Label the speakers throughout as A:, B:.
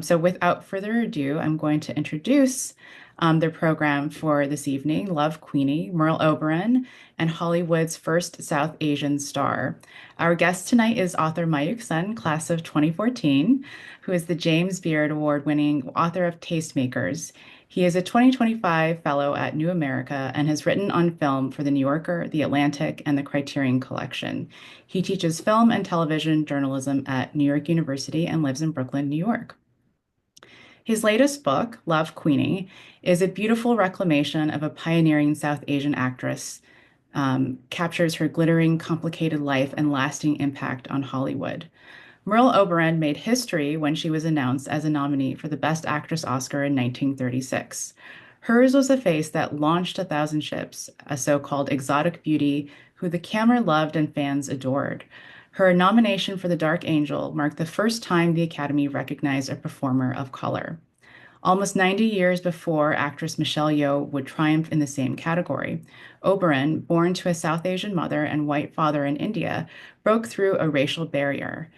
A: So without further ado, I'm going to introduce the program for this evening, Love Queenie, Merle Oberon, and Hollywood's first South Asian star. Our guest tonight is author Mayukh Sen, class of 2014, who is the James Beard Award-winning author of Tastemakers. He is a 2025 fellow at New America and has written on film for The New Yorker, The Atlantic, and the Criterion Collection. He teaches film and television journalism at New York University and lives in Brooklyn, New York. His latest book, Love Queenie, is a beautiful reclamation of a pioneering South Asian actress, captures her glittering, complicated life and lasting impact on Hollywood. Merle Oberon made history when she was announced as a nominee for the Best Actress Oscar in 1936. Hers was a face that launched a thousand ships, a so-called exotic beauty who the camera loved and fans adored. Her nomination for The Dark Angel marked the first time the Academy recognized a performer of color. Almost 90 years before actress Michelle Yeoh would triumph in the same category, Oberon, born to a South Asian mother and white father in India, broke through a racial barrier,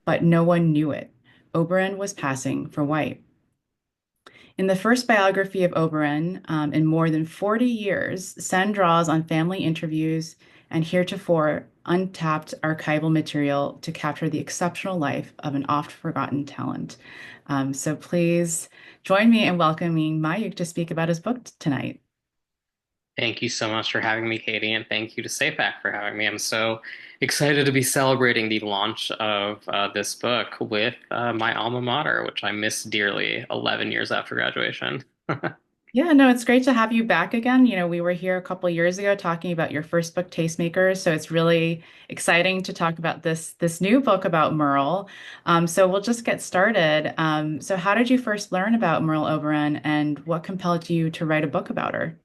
A: but no one knew it. Oberon was passing for white. In the first biography of Oberon, in more than 40 years, Sen draws on family interviews and heretofore untapped archival material to capture the exceptional life of an oft-forgotten talent. So please join me in welcoming Mayukh to speak about his book tonight.
B: Thank you so much for having me, Katie, and thank you to SAPAAC for having me. I'm so excited to be celebrating the launch of this book with my alma mater, which I miss dearly 11 years after graduation.
A: Yeah, no, it's great to have you back again. We were here a couple years ago talking about your first book, Tastemakers, so it's really exciting to talk about this new book about Merle. So we'll just get started. So how did you first learn about Merle Oberon, and what compelled you to write a book about her?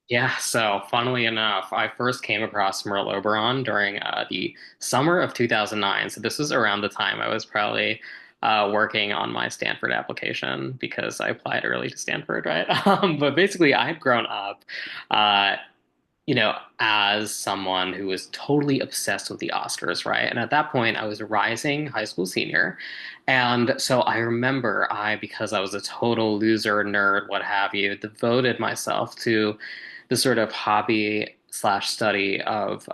B: Yeah, so funnily enough, I first came across Merle Oberon during the summer of 2009. So this was around the time I was probably working on my Stanford application because I applied early to Stanford, right? But basically, I had grown up. Uh, as someone who was totally obsessed with the Oscars, right? And at that point, I was a rising high school senior. And so I remember because I was a total loser, nerd, what have you, devoted myself to the sort of hobby slash study of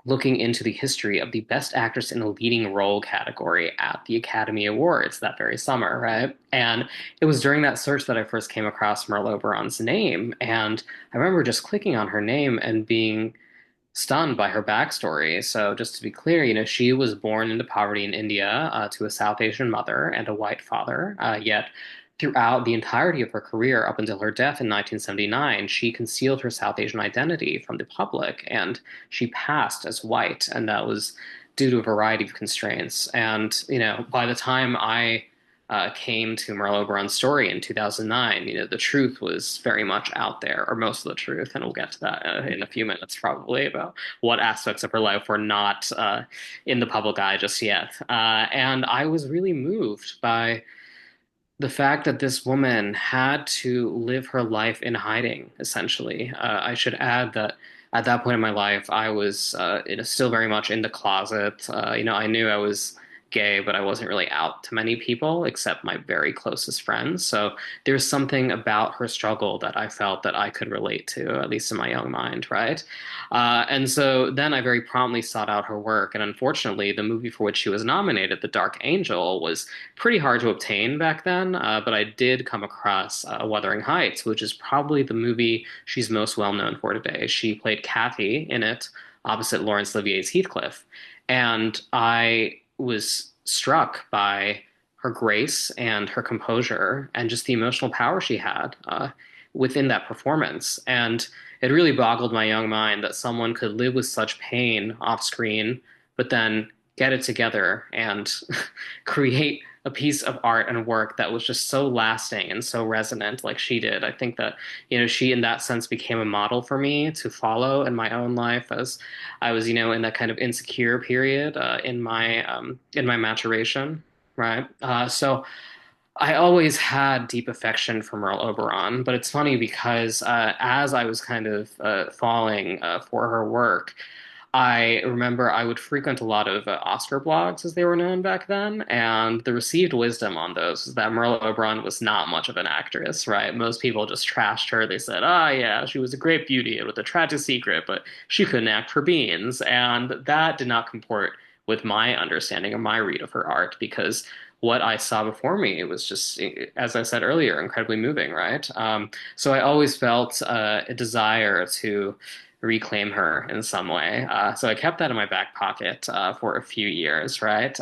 B: looking into the history of the Best Actress in a Leading Role category at the Academy Awards that very summer, right? And it was during that search that I first came across Merle Oberon's name. And I remember just clicking on her name and being stunned by her backstory. So, just to be clear, she was born into poverty in India to a South Asian mother and a white father. Yet, throughout the entirety of her career, up until her death in 1979, she concealed her South Asian identity from the public, and she passed as white, and that was due to a variety of constraints. And by the time I came to Merle Oberon's story in 2009, the truth was very much out there, or most of the truth, and we'll get to that in a few minutes probably about what aspects of her life were not in the public eye just yet. And I was really moved by the fact that this woman had to live her life in hiding, essentially. I should add that at that point in my life, I was still very much in the closet. I knew I was gay, but I wasn't really out to many people except my very closest friends. So there's something about her struggle that I felt that I could relate to, at least in my young mind, right? And so then I very promptly sought out her work. And unfortunately, the movie for which she was nominated, The Dark Angel, was pretty hard to obtain back then. But I did come across Wuthering Heights, which is probably the movie she's most well known for today. She played Kathy in it, opposite Laurence Olivier's Heathcliff. And I was struck by her grace and her composure and just the emotional power she had within that performance. And it really boggled my young mind that someone could live with such pain off screen, but then get it together and create a piece of art and work that was just so lasting and so resonant like she did. I think that, she in that sense became a model for me to follow in my own life as I was, in that kind of insecure period in my maturation, right? So I always had deep affection for Merle Oberon, but it's funny because as I was kind of falling for her work, I remember I would frequent a lot of Oscar blogs, as they were known back then, and the received wisdom on those is that Merle Oberon was not much of an actress, right? Most people just trashed her. They said, "Ah, yeah, she was a great beauty with a tragic secret, but she couldn't act for beans," and that did not comport with my understanding or my read of her art because what I saw before me was just, as I said earlier, incredibly moving, right? So I always felt a desire to reclaim her in some way. So I kept that in my back pocket for a few years, right?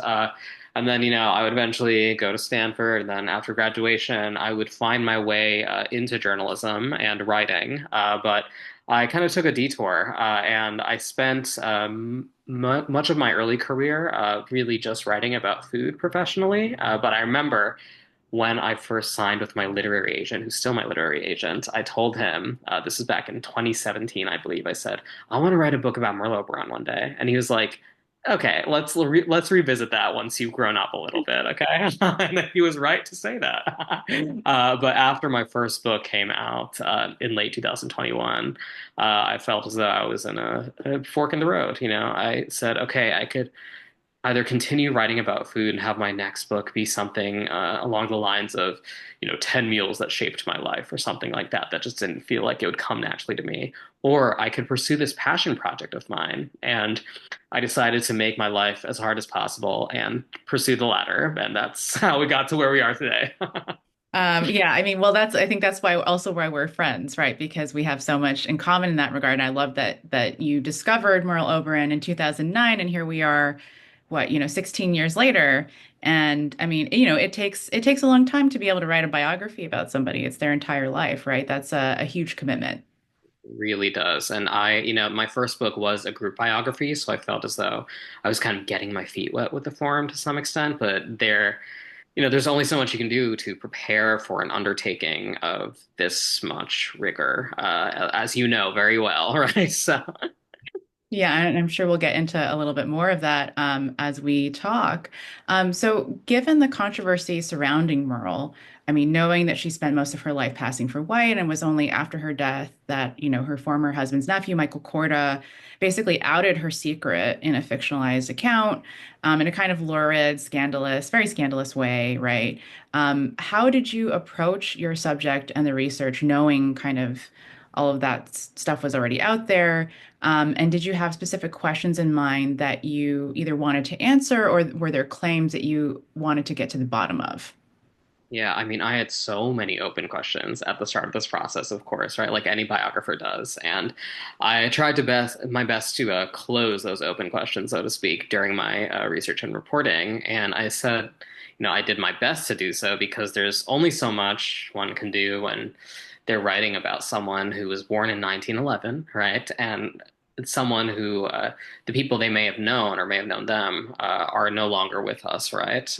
B: And then, I would eventually go to Stanford. And then after graduation, I would find my way into journalism and writing. But I kind of took a detour and I spent much of my early career really just writing about food professionally. But I remember when I first signed with my literary agent, who's still my literary agent, I told him, this is back in 2017, I believe. I said, I want to write a book about Merle Oberon one day. And he was like, okay, let's revisit that once you've grown up a little bit, okay? And he was right to say that. But after my first book came out in late 2021, I felt as though I was in a fork in the road. I said, okay, I could either continue writing about food and have my next book be something along the lines of, 10 meals that shaped my life or something like that, that just didn't feel like it would come naturally to me. Or I could pursue this passion project of mine. And I decided to make my life as hard as possible and pursue the latter. And that's how we got to where we are today.
A: Yeah, I mean, well, I think that's why also why we're friends, right? Because we have so much in common in that regard. And I love that you discovered Merle Oberon in 2009, and here we are, 16 years later. And I mean, it takes a long time to be able to write a biography about somebody. It's their entire life, right? That's a huge commitment.
B: Really does. And my first book was a group biography, so I felt as though I was kind of getting my feet wet with the form to some extent, but there's only so much you can do to prepare for an undertaking of this much rigor, as you know very well, right? So,
A: Yeah, and I'm sure we'll get into a little bit more of that as we talk. So, given the controversy surrounding Merle, I mean, knowing that she spent most of her life passing for white and was only after her death that, her former husband's nephew, Michael Korda, basically outed her secret in a fictionalized account in a kind of lurid, scandalous, very scandalous way, right? How did you approach your subject and the research knowing kind of all of that stuff was already out there? And did you have specific questions in mind that you either wanted to answer or were there claims that you wanted to get to the bottom of?
B: yeah, I mean, I had so many open questions at the start of this process, of course, right? Like any biographer does. And I tried my best to close those open questions, so to speak, during my research and reporting. And I said, I did my best to do so because there's only so much one can do when they're writing about someone who was born in 1911, right? And it's someone who the people they may have known or may have known them are no longer with us, right?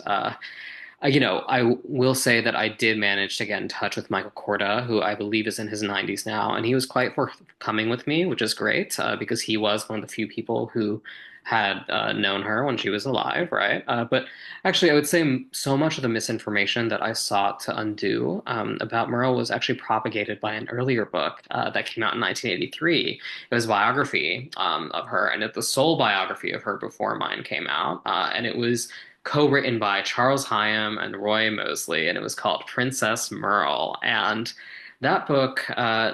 B: I will say that I did manage to get in touch with Michael Korda, who I believe is in his 90s now, and he was quite forthcoming with me, which is great because he was one of the few people who had known her when she was alive, right? But actually, I would say so much of the misinformation that I sought to undo about Merle was actually propagated by an earlier book that came out in 1983. It was a biography of her, and it's the sole biography of her before mine came out, and it was co-written by Charles Hyam and Roy Mosley, and it was called Princess Merle. And that book,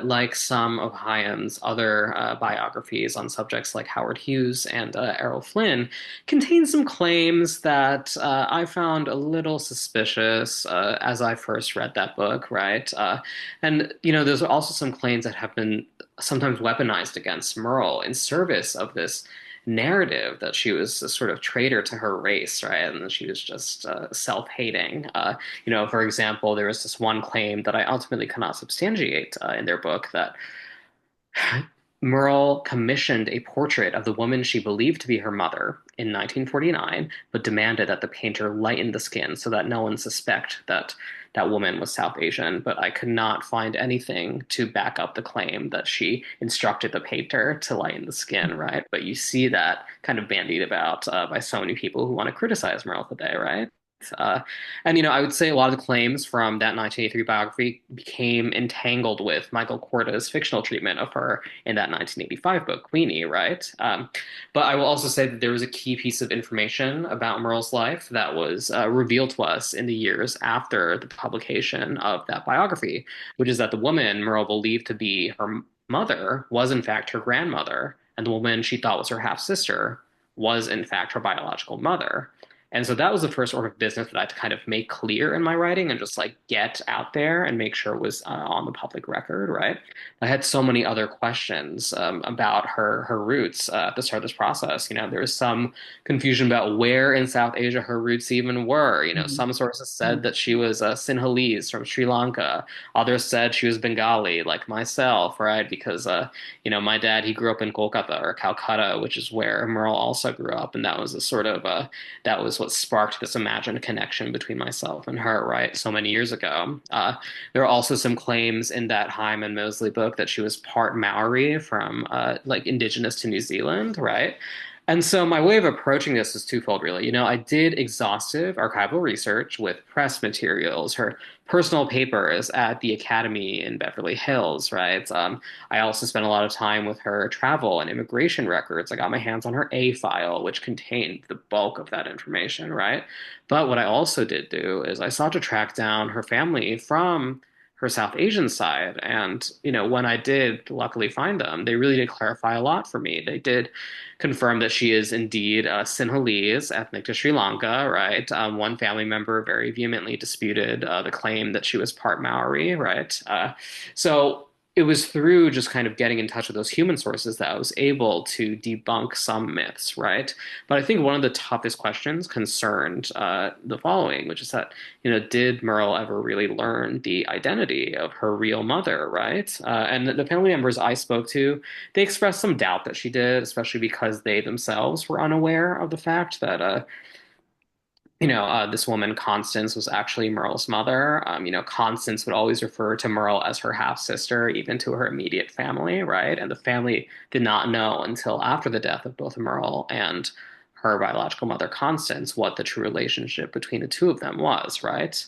B: like some of Hyam's other biographies on subjects like Howard Hughes and Errol Flynn, contains some claims that I found a little suspicious as I first read that book, right? And, there's also some claims that have been sometimes weaponized against Merle in service of this narrative that she was a sort of traitor to her race, right? And that she was just self-hating. For example, there was this one claim that I ultimately cannot substantiate in their book that Merle commissioned a portrait of the woman she believed to be her mother in 1949, but demanded that the painter lighten the skin so that no one suspect that that woman was South Asian. But I could not find anything to back up the claim that she instructed the painter to lighten the skin, right? But you see that kind of bandied about by so many people who want to criticize Merle today, right? Uh, and, I would say a lot of the claims from that 1983 biography became entangled with Michael Korda's fictional treatment of her in that 1985 book, Queenie, right? But I will also say that there was a key piece of information about Merle's life that was revealed to us in the years after the publication of that biography, which is that the woman Merle believed to be her mother was, in fact, her grandmother, and the woman she thought was her half sister was, in fact, her biological mother. And so that was the first order of business that I had to kind of make clear in my writing and just like get out there and make sure it was on the public record, right? I had so many other questions about her roots at the start of this process. There was some confusion about where in South Asia her roots even were.
A: Mhm.
B: Some sources said
A: Mhm.
B: that she was Sinhalese from Sri Lanka. Others said she was Bengali, like myself, right? Because my dad, he grew up in Kolkata or Calcutta, which is where Merle also grew up, and that was a sort of that was what sparked this imagined connection between myself and her, right? So many years ago. There are also some claims in that Hyman Mosley book that she was part Maori from like indigenous to New Zealand, right? And so my way of approaching this is twofold, really. I did exhaustive archival research with press materials, her personal papers at the Academy in Beverly Hills, right? I also spent a lot of time with her travel and immigration records. I got my hands on her A file, which contained the bulk of that information, right? But what I also did do is I sought to track down her family from her South Asian side. And, when I did luckily find them, they really did clarify a lot for me. They did confirm that she is indeed Sinhalese, ethnic to Sri Lanka, right? One family member very vehemently disputed the claim that she was part Maori, right? So it was through just kind of getting in touch with those human sources that I was able to debunk some myths, right? But I think one of the toughest questions concerned the following, which is that, did Merle ever really learn the identity of her real mother, right? And the family members I spoke to, they expressed some doubt that she did, especially because they themselves were unaware of the fact that this woman, Constance, was actually Merle's mother. Constance would always refer to Merle as her half sister, even to her immediate family, right? And the family did not know until after the death of both Merle and her biological mother, Constance, what the true relationship between the two of them was, right?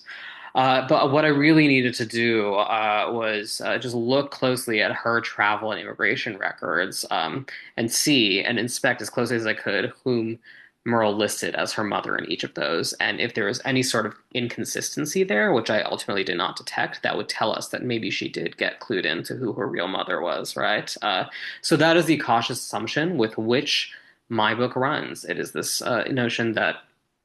B: But what I really needed to do was just look closely at her travel and immigration records and see and inspect as closely as I could whom Merle listed as her mother in each of those. And if there was any sort of inconsistency there, which I ultimately did not detect, that would tell us that maybe she did get clued into who her real mother was, right? So that is the cautious assumption with which my book runs. It is this notion that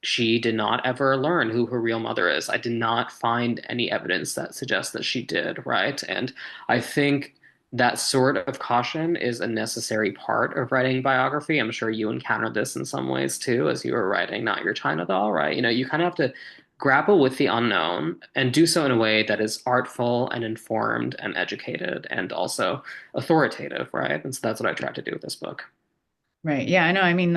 B: she did not ever learn who her real mother is. I did not find any evidence that suggests that she did, right? And I think that sort of caution is a necessary part of writing biography. I'm sure you encountered this in some ways too, as you were writing Not Your China Doll, right? You kind of have to grapple with the unknown and do so in a way that is artful and informed and educated and also authoritative, right? And so that's what I tried to do with this book.
A: Right. Yeah, I know. I mean,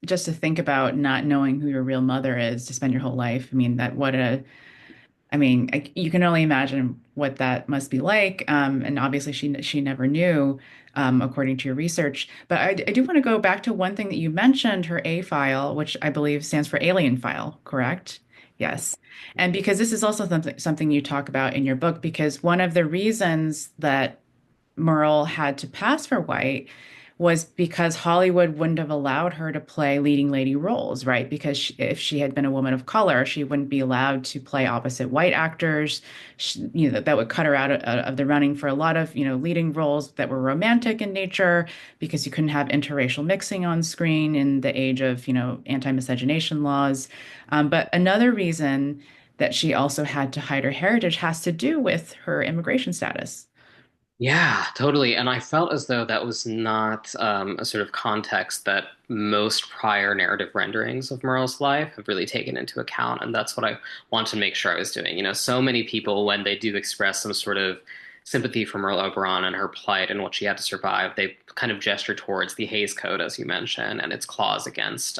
A: just to think about not knowing who your real mother is to spend your whole life. I mean, you can only imagine what that must be like. And obviously, she never knew, according to your research. But I do want to go back to one thing that you mentioned, her A file, which I believe stands for alien file, correct? Yes. And because this is also something you talk about in your book, because one of the reasons that Merle had to pass for white was because Hollywood wouldn't have allowed her to play leading lady roles, right? Because if she had been a woman of color, she wouldn't be allowed to play opposite white actors. That would cut her out of the running for a lot of, leading roles that were romantic in nature because you couldn't have interracial mixing on screen in the age of, anti-miscegenation laws. But another reason that she also had to hide her heritage has to do with her immigration status.
B: Yeah, totally. And I felt as though that was not a sort of context that most prior narrative renderings of Merle's life have really taken into account. And that's what I want to make sure I was doing. So many people, when they do express some sort of sympathy for Merle Oberon and her plight and what she had to survive, they kind of gesture towards the Hays Code, as you mentioned, and its clause against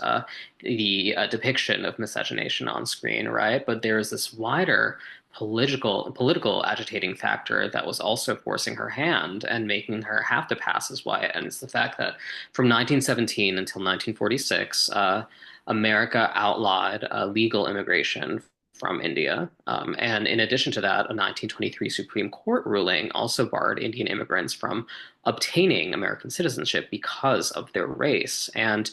B: the depiction of miscegenation on screen, right? But there is this wider political agitating factor that was also forcing her hand and making her have to pass as white. And it's the fact that from 1917 until 1946, America outlawed legal immigration from India. And in addition to that, a 1923 Supreme Court ruling also barred Indian immigrants from obtaining American citizenship because of their race. And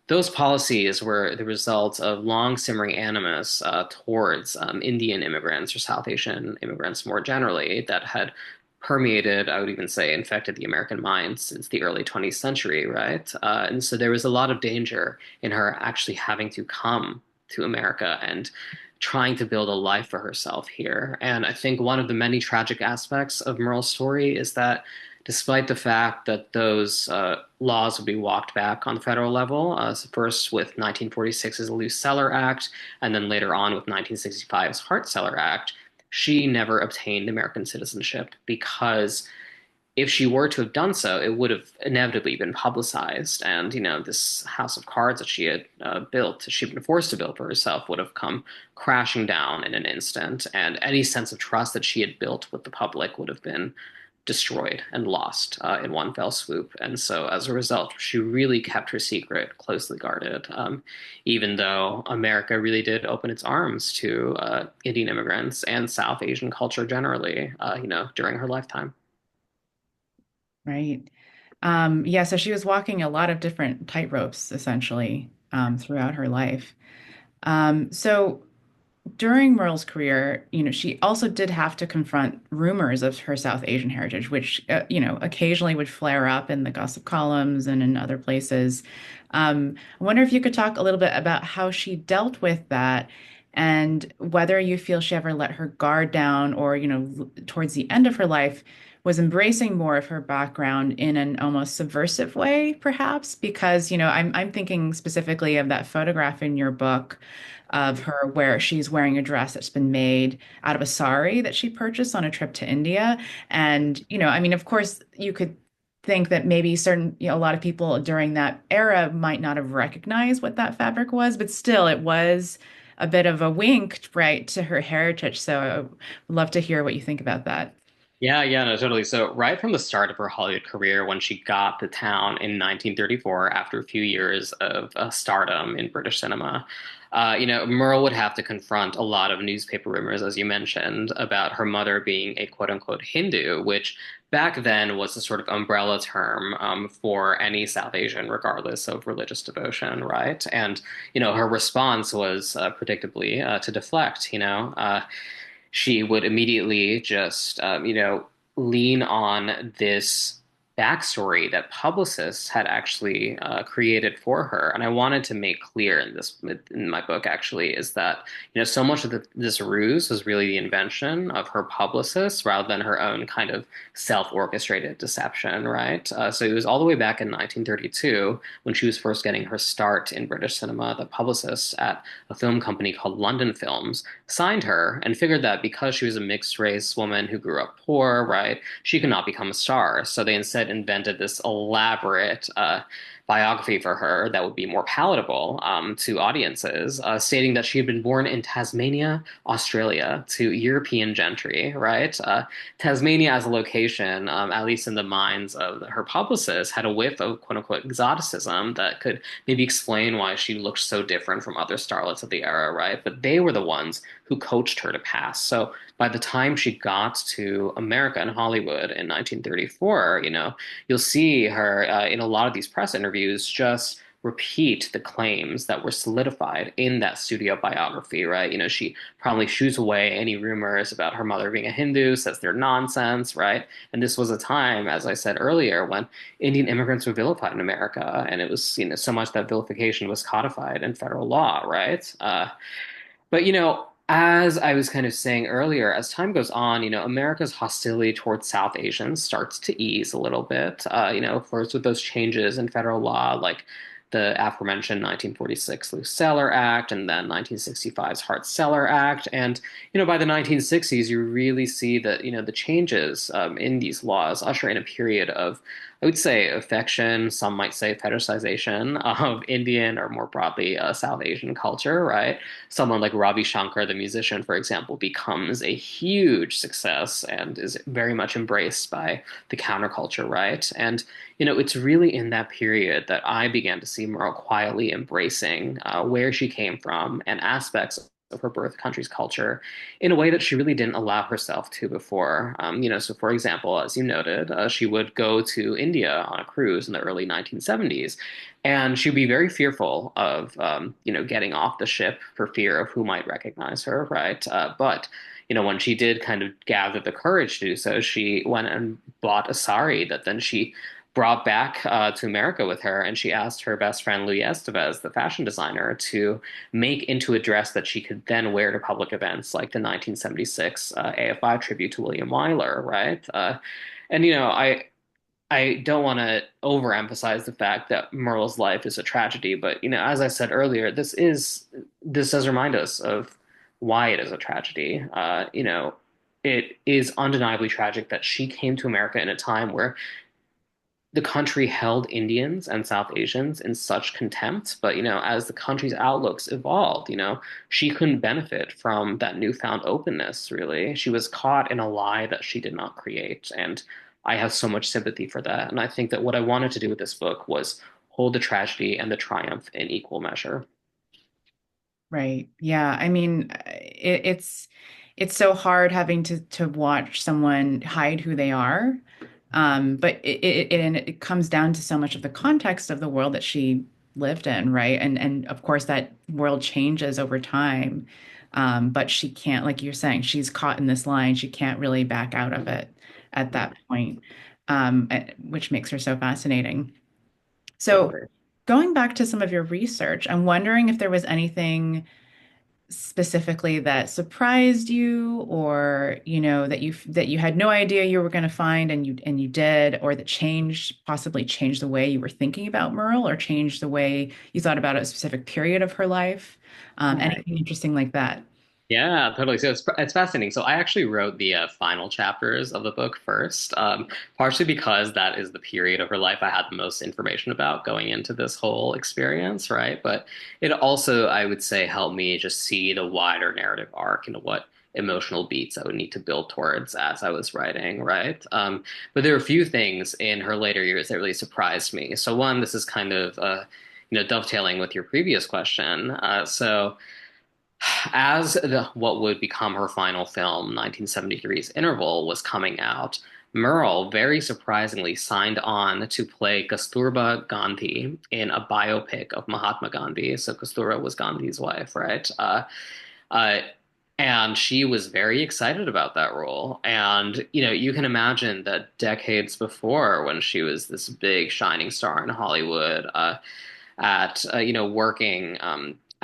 B: those policies were the result of long simmering animus towards Indian immigrants or South Asian immigrants more generally that had permeated, I would even say, infected the American mind since the early 20th century, right? And so there was a lot of danger in her actually having to come to America and trying to build a life for herself here. And I think one of the many tragic aspects of Merle's story is that despite the fact that those laws would be walked back on the federal level, first with 1946's Loose Cellar Act, and then later on with 1965's Hart-Celler Act, she never obtained American citizenship because if she were to have done so, it would have inevitably been publicized. And, this house of cards that she had built, she'd been forced to build for herself, would have come crashing down in an instant. And any sense of trust that she had built with the public would have been destroyed and lost in one fell swoop. And so as a result, she really kept her secret closely guarded, even though America really did open its arms to Indian immigrants and South Asian culture generally, during her lifetime.
A: Right. Yeah, so she was walking a lot of different tightropes essentially throughout her life. So during Merle's career, she also did have to confront rumors of her South Asian heritage, which, occasionally would flare up in the gossip columns and in other places. I wonder if you could talk a little bit about how she dealt with that and whether you feel she ever let her guard down or, towards the end of her life, was embracing more of her background in an almost subversive way, perhaps, because, I'm thinking specifically of that photograph in your book of her where she's wearing a dress that's been made out of a sari that she purchased on a trip to India. And, I mean, of course, you could think that maybe a lot of people during that era might not have recognized what that fabric was, but still, it was a bit of a wink, right, to her heritage. So I would love to hear what you think about that.
B: Yeah, yeah, no, totally. So, right from the start of her Hollywood career, when she got to town in 1934, after a few years of stardom in British cinema, Merle would have to confront a lot of newspaper rumors, as you mentioned, about her mother being a quote unquote Hindu, which back then was a sort of umbrella term for any South Asian, regardless of religious devotion, right? And, her response was predictably to deflect, she would immediately just, lean on this backstory that publicists had actually created for her. And I wanted to make clear in my book actually is that so much of this ruse was really the invention of her publicists rather than her own kind of self-orchestrated deception, right? So it was all the way back in 1932 when she was first getting her start in British cinema. The publicists at a film company called London Films signed her and figured that because she was a mixed race woman who grew up poor, right, she could not become a star. So they instead invented this elaborate biography for her that would be more palatable to audiences, stating that she had been born in Tasmania, Australia, to European gentry, right? Tasmania as a location, at least in the minds of her publicists, had a whiff of quote unquote exoticism that could maybe explain why she looked so different from other starlets of the era, right? But they were the ones who coached her to pass. So by the time she got to America and Hollywood in 1934, you'll see her in a lot of these press interviews just repeat the claims that were solidified in that studio biography, right? She probably shoos away any rumors about her mother being a Hindu, says they're nonsense, right? And this was a time, as I said earlier, when Indian immigrants were vilified in America, and it was, so much that vilification was codified in federal law, right? But as I was kind of saying earlier, as time goes on, America's hostility towards South Asians starts to ease a little bit. First with those changes in federal law, like the aforementioned 1946 Loose Cellar Act and then 1965's Hart-Celler Act. And, by the 1960s, you really see that, the changes in these laws usher in a period of I would say affection, some might say fetishization of Indian or more broadly South Asian culture, right? Someone like Ravi Shankar, the musician, for example, becomes a huge success and is very much embraced by the counterculture, right? And, it's really in that period that I began to see Merle quietly embracing where she came from and aspects of her birth country's culture in a way that she really didn't allow herself to before. So for example, as you noted, she would go to India on a cruise in the early 1970s, and she'd be very fearful of, getting off the ship for fear of who might recognize her, right? But when she did kind of gather the courage to do so, she went and bought a sari that then she brought back to America with her, and she asked her best friend Louis Estevez, the fashion designer, to make into a dress that she could then wear to public events like the 1976 AFI tribute to William Wyler, right? And I don't want to overemphasize the fact that Merle's life is a tragedy, but as I said earlier, this does remind us of why it is a tragedy. It is undeniably tragic that she came to America in a time where the country held Indians and South Asians in such contempt. But, as the country's outlooks evolved, she couldn't benefit from that newfound openness, really. She was caught in a lie that she did not create. And I have so much sympathy for that. And I think that what I wanted to do with this book was hold the tragedy and the triumph in equal measure.
A: Right. Yeah. I mean, it's so hard having to watch someone hide who they are. But and it comes down to so much of the context of the world that she lived in, right? And of course that world changes over time. But she can't, like you're saying, she's caught in this line. She can't really back out of it at that point, which makes her so fascinating. So
B: Totally.
A: going back to some of your research, I'm wondering if there was anything specifically that surprised you or that you had no idea you were going to find and you did, or that possibly changed the way you were thinking about Merle or changed the way you thought about a specific period of her life,
B: Right.
A: anything interesting like that?
B: Yeah, totally. So it's fascinating. So I actually wrote the final chapters of the book first, partially because that is the period of her life I had the most information about going into this whole experience, right? But it also, I would say, helped me just see the wider narrative arc and what emotional beats I would need to build towards as I was writing, right? But there are a few things in her later years that really surprised me. So one, this is kind of dovetailing with your previous question. So as what would become her final film, 1973's Interval, was coming out, Merle very surprisingly signed on to play Kasturba Gandhi in a biopic of Mahatma Gandhi. So Kasturba was Gandhi's wife, right? Uh, and she was very excited about that role. And, you can imagine that decades before, when she was this big shining star in Hollywood, working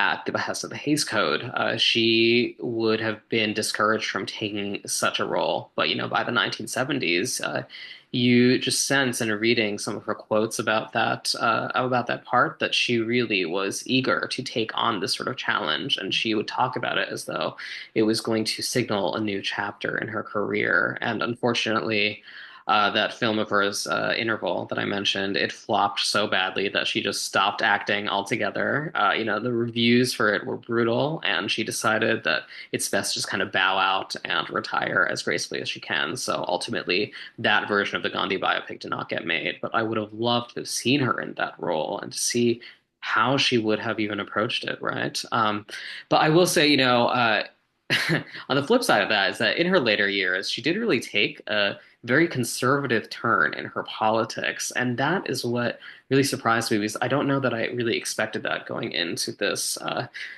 B: at the behest of the Hays Code, she would have been discouraged from taking such a role. But by the 1970s, you just sense in reading some of her quotes about that part that she really was eager to take on this sort of challenge, and she would talk about it as though it was going to signal a new chapter in her career. And unfortunately, that film of hers, Interval, that I mentioned, it flopped so badly that she just stopped acting altogether. The reviews for it were brutal, and she decided that it's best to just kind of bow out and retire as gracefully as she can. So ultimately, that version of the Gandhi biopic did not get made, but I would have loved to have seen her in that role and to see how she would have even approached it, right? But I will say, on the flip side of that is that in her later years, she did really take a very conservative turn in her politics. And that is what really surprised me because I don't know that I really expected that going into this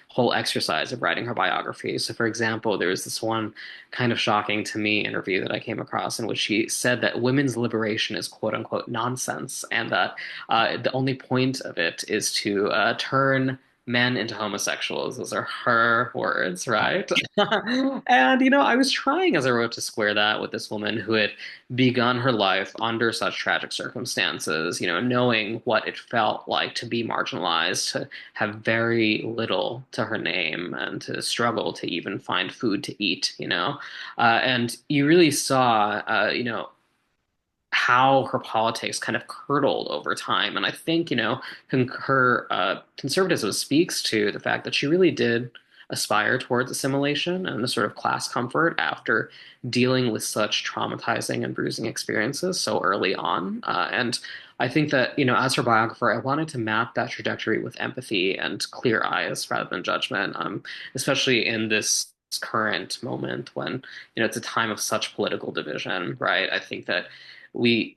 B: whole exercise of writing her biography. So, for example, there was this one kind of shocking to me interview that I came across in which she said that women's liberation is quote unquote nonsense and that the only point of it is to turn men into homosexuals. Those are her words, right? And, I was trying as I wrote to square that with this woman who had begun her life under such tragic circumstances, knowing what it felt like to be marginalized, to have very little to her name, and to struggle to even find food to eat. And you really saw, how her politics kind of curdled over time. And I think, her conservatism speaks to the fact that she really did aspire towards assimilation and the sort of class comfort after dealing with such traumatizing and bruising experiences so early on. And I think that, as her biographer, I wanted to map that trajectory with empathy and clear eyes rather than judgment, especially in this current moment when, it's a time of such political division, right? I think that we,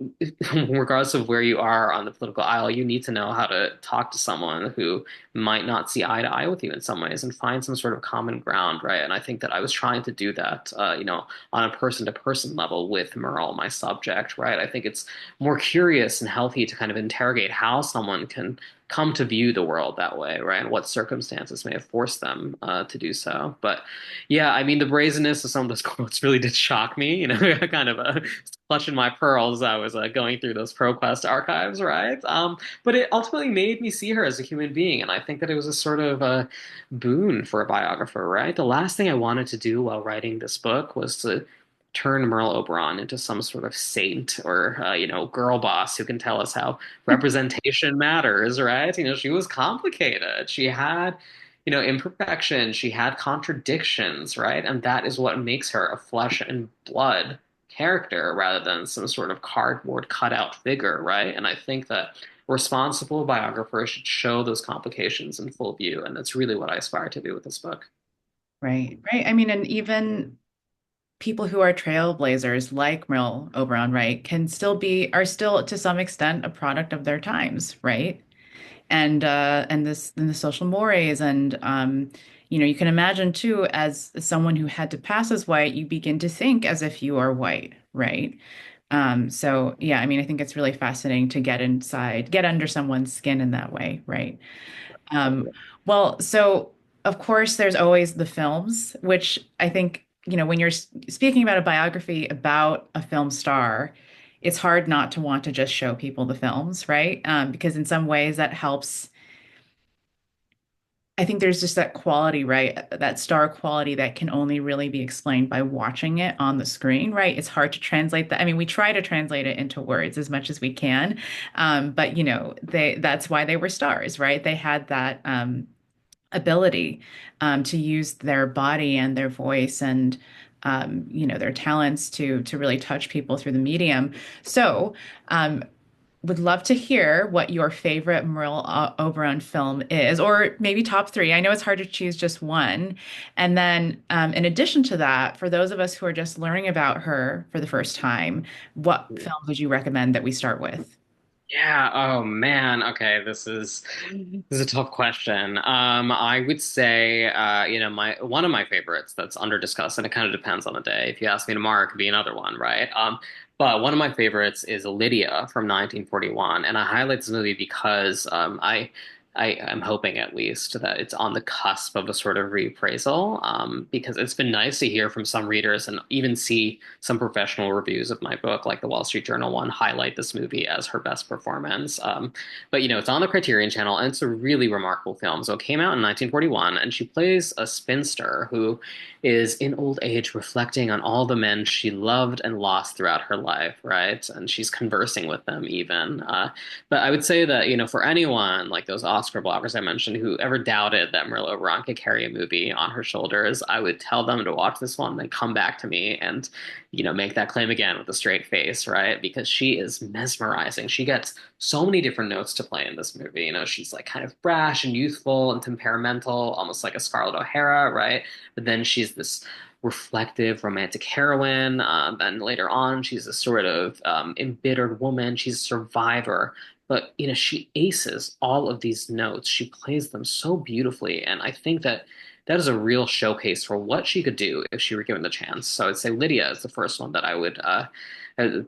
B: regardless of where you are on the political aisle, you need to know how to talk to someone who might not see eye to eye with you in some ways and find some sort of common ground, right? And I think that I was trying to do that, on a person to person level with Merle, my subject, right? I think it's more curious and healthy to kind of interrogate how someone can come to view the world that way, right? And what circumstances may have forced them to do so. But yeah, I mean, the brazenness of some of those quotes really did shock me. I kind of clutching my pearls as I was going through those ProQuest archives, right? But it ultimately made me see her as a human being, and I think that it was a sort of a boon for a biographer, right? The last thing I wanted to do while writing this book was to turn Merle Oberon into some sort of saint or girl boss who can tell us how representation matters, right? She was complicated. She had imperfection. She had contradictions, right? And that is what makes her a flesh and blood character rather than some sort of cardboard cutout figure, right? And I think that responsible biographers should show those complications in full view, and that's really what I aspire to do with this book.
A: Right, right. I mean, and even people who are trailblazers like Merle Oberon, right, are still to some extent a product of their times, right? And the social mores and you can imagine too, as someone who had to pass as white, you begin to think as if you are white, right? So yeah, I mean, I think it's really fascinating to get under someone's skin in that way, right? Um, well, so of course, there's always the films, which I think, when you're speaking about a biography about a film star, it's hard not to want to just show people the films, right? Because in some ways that helps. I think there's just that quality, right? That star quality that can only really be explained by watching it on the screen, right? It's hard to translate that. I mean, we try to translate it into words as much as we can. But that's why they were stars, right? They had that ability to use their body and their voice and their talents to really touch people through the medium. So, would love to hear what your favorite Merle Oberon film is, or maybe top three. I know it's hard to choose just one. And then, in addition to that, for those of us who are just learning about her for the first time, what films would you recommend that we start with?
B: Yeah, oh man. Okay, this is a tough question. I would say my one of my favorites that's under discussed, and it kind of depends on the day. If you ask me tomorrow, it could be another one, right? But one of my favorites is Lydia from 1941, and I highlight this movie because I am hoping at least that it's on the cusp of a sort of reappraisal, because it's been nice to hear from some readers and even see some professional reviews of my book, like the Wall Street Journal one, highlight this movie as her best performance. But it's on the Criterion Channel, and it's a really remarkable film. So it came out in 1941, and she plays a spinster who is in old age reflecting on all the men she loved and lost throughout her life, right? And she's conversing with them even. But I would say that, for anyone like those Oscar bloggers I mentioned who ever doubted that Merle Oberon could carry a movie on her shoulders, I would tell them to watch this one and then come back to me and, make that claim again with a straight face, right? Because she is mesmerizing. She gets so many different notes to play in this movie. She's like kind of brash and youthful and temperamental, almost like a Scarlett O'Hara, right? But then she's this reflective romantic heroine. And later on, she's a sort of embittered woman. She's a survivor. But she aces all of these notes. She plays them so beautifully, and I think that that is a real showcase for what she could do if she were given the chance. So I'd say Lydia is the first one that I would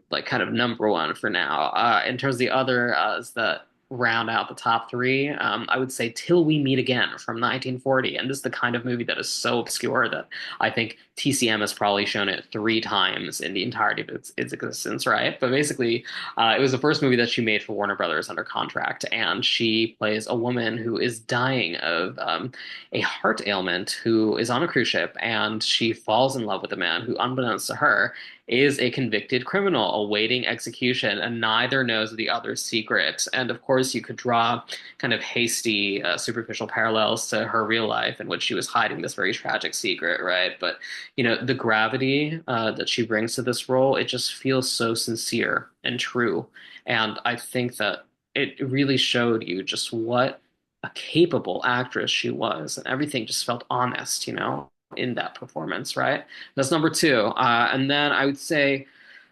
B: like kind of number one for now. In terms of the other, is that round out the top three, I would say Till We Meet Again from 1940. And this is the kind of movie that is so obscure that I think TCM has probably shown it three times in the entirety of its existence, right? But basically, it was the first movie that she made for Warner Brothers under contract. And she plays a woman who is dying of a heart ailment, who is on a cruise ship, and she falls in love with a man who, unbeknownst to her, is a convicted criminal awaiting execution, and neither knows the other's secret. And of course, you could draw kind of hasty, superficial parallels to her real life, in which she was hiding this very tragic secret, right? But the gravity that she brings to this role, it just feels so sincere and true. And I think that it really showed you just what a capable actress she was, and everything just felt honest, in that performance, right? That's number two. And then I would say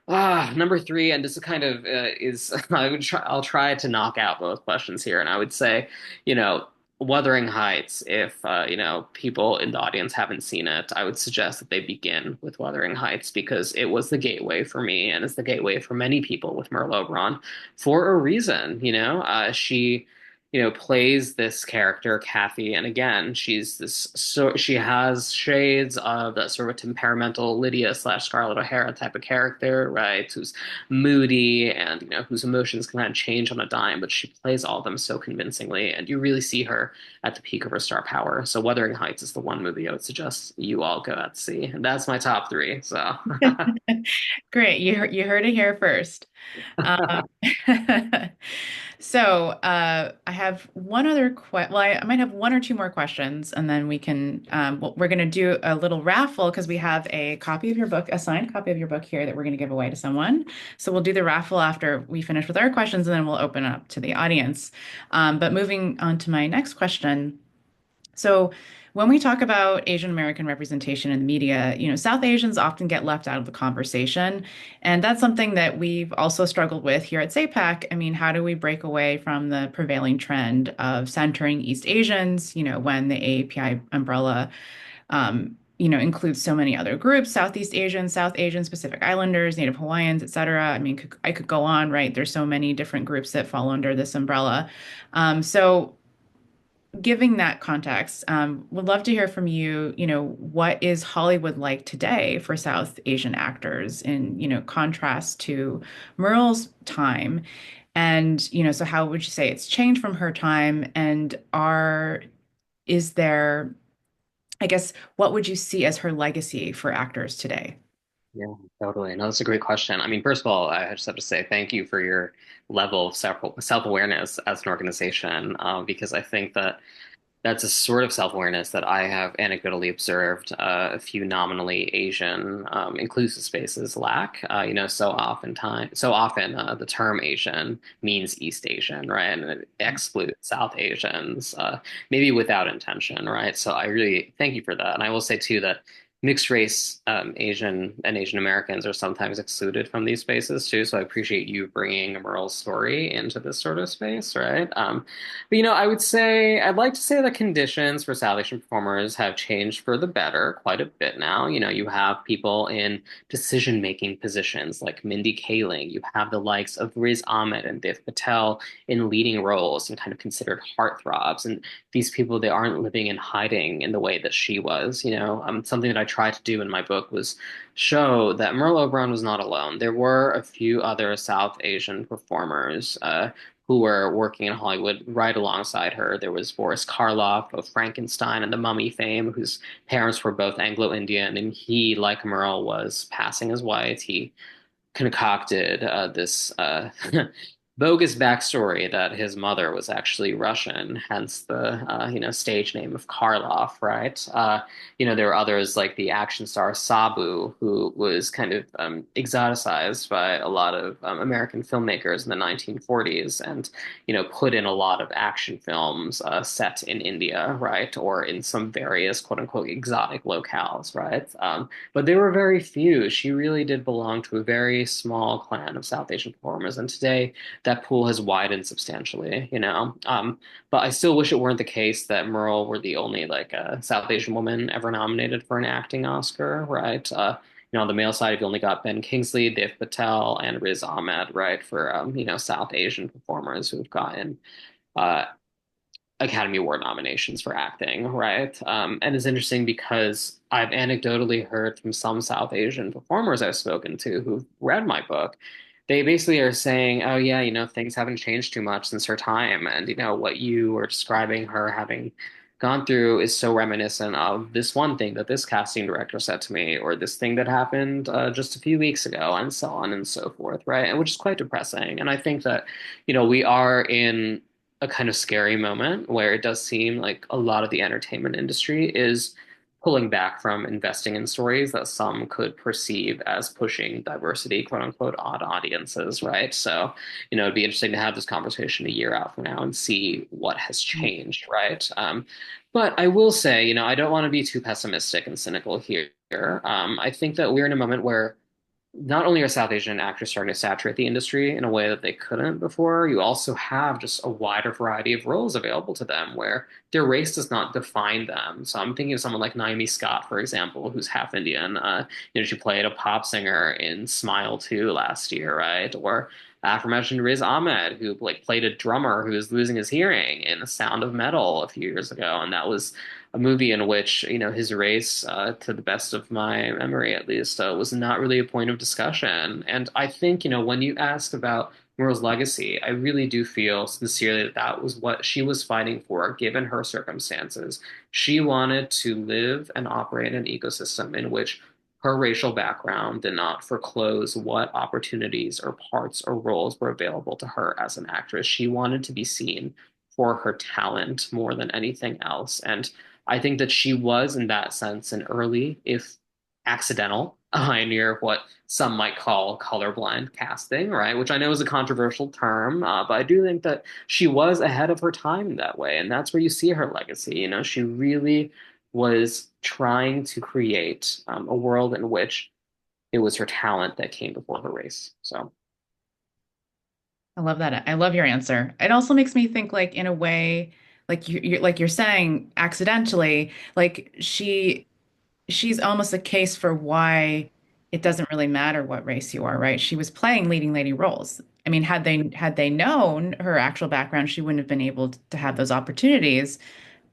B: number three, and this is kind of is I'll try to knock out both questions here, and I would say, you know, Wuthering Heights. If people in the audience haven't seen it, I would suggest that they begin with Wuthering Heights because it was the gateway for me, and it's the gateway for many people with Merle Oberon for a reason. She plays this character, Kathy, and again, she's this. So she has shades of that sort of temperamental Lydia slash Scarlett O'Hara type of character, right? Who's moody and whose emotions can kind of change on a dime, but she plays all of them so convincingly, and you really see her at the peak of her star power. So, Wuthering Heights is the one movie I would suggest you all go out to see, and that's my top three. So.
A: Great. You heard it here first. Um, so I have one other well, I might have one or two more questions, and then we can we're going to do a little raffle because we have a copy of your book, a signed copy of your book here that we're going to give away to someone. So we'll do the raffle after we finish with our questions, and then we'll open up to the audience. But moving on to my next question. So when we talk about Asian American representation in the media, South Asians often get left out of the conversation. And that's something that we've also struggled with here at SAPAAC. I mean, how do we break away from the prevailing trend of centering East Asians, when the AAPI umbrella, includes so many other groups, Southeast Asians, South Asians, Pacific Islanders, Native Hawaiians, et cetera. I mean, I could go on, right? There's so many different groups that fall under this umbrella. So giving that context, would love to hear from you, what is Hollywood like today for South Asian actors in, contrast to Merle's time? And, so how would you say it's changed from her time? And is there, I guess, what would you see as her legacy for actors today?
B: Yeah, totally. No, that's a great question. I mean, first of all, I just have to say thank you for your level of self-awareness as an organization, because I think that that's a sort of self-awareness that I have anecdotally observed a few nominally Asian inclusive spaces lack. So often the term Asian means East Asian, right? And it excludes South Asians, maybe without intention, right? So I really thank you for that. And I will say too that mixed race Asian and Asian Americans are sometimes excluded from these spaces too. So I appreciate you bringing Merle's story into this sort of space, right? But I would say I'd like to say that conditions for South Asian performers have changed for the better quite a bit now. You have people in decision-making positions like Mindy Kaling. You have the likes of Riz Ahmed and Dev Patel in leading roles and kind of considered heartthrobs. And these people, they aren't living in hiding in the way that she was. Something that I tried to do in my book was show that Merle Oberon was not alone. There were a few other South Asian performers who were working in Hollywood right alongside her. There was Boris Karloff of Frankenstein and the Mummy fame, whose parents were both Anglo-Indian, and he, like Merle, was passing as white. He concocted this bogus backstory that his mother was actually Russian, hence the stage name of Karloff, right? There were others like the action star Sabu, who was kind of exoticized by a lot of American filmmakers in the 1940s, and put in a lot of action films set in India, right, or in some various quote unquote exotic locales, right? But there were very few. She really did belong to a very small clan of South Asian performers, and today that pool has widened substantially. But I still wish it weren't the case that Merle were the only South Asian woman ever nominated for an acting Oscar, right? on the male side, you've only got Ben Kingsley, Dev Patel, and Riz Ahmed, right, for South Asian performers who've gotten uh, Academy Award nominations for acting, right? And it's interesting because I've anecdotally heard from some South Asian performers I've spoken to who've read my book. They basically are saying, oh, yeah, things haven't changed too much since her time. And, what you were describing her having gone through is so reminiscent of this one thing that this casting director said to me, or this thing that happened just a few weeks ago, and so on and so forth, right? And which is quite depressing. And I think that, we are in a kind of scary moment where it does seem like a lot of the entertainment industry is pulling back from investing in stories that some could perceive as pushing diversity, quote unquote, on audiences, right? So, it'd be interesting to have this conversation a year out from now and see what has changed, right? But I will say, I don't want to be too pessimistic and cynical here. I think that we're in a moment where not only are South Asian actors starting to saturate the industry in a way that they couldn't before, you also have just a wider variety of roles available to them where their race does not define them. So I'm thinking of someone like Naomi Scott, for example, who's half Indian. She played a pop singer in Smile 2 last year, right? Or aforementioned Riz Ahmed, who played a drummer who was losing his hearing in The Sound of Metal a few years ago, and that was a movie in which his race, to the best of my memory at least, was not really a point of discussion. And I think when you ask about Merle's legacy, I really do feel sincerely that that was what she was fighting for, given her circumstances. She wanted to live and operate in an ecosystem in which her racial background did not foreclose what opportunities or parts or roles were available to her as an actress. She wanted to be seen for her talent more than anything else. And I think that she was, in that sense, an early, if accidental, pioneer of what some might call colorblind casting, right? Which I know is a controversial term, but I do think that she was ahead of her time that way. And that's where you see her legacy. She really was trying to create a world in which it was her talent that came before her race. So,
A: I love that. I love your answer. It also makes me think, like, in a way, like you're saying, accidentally, like she's almost a case for why it doesn't really matter what race you are, right? She was playing leading lady roles. I mean, had they known her actual background, she wouldn't have been able to have those opportunities.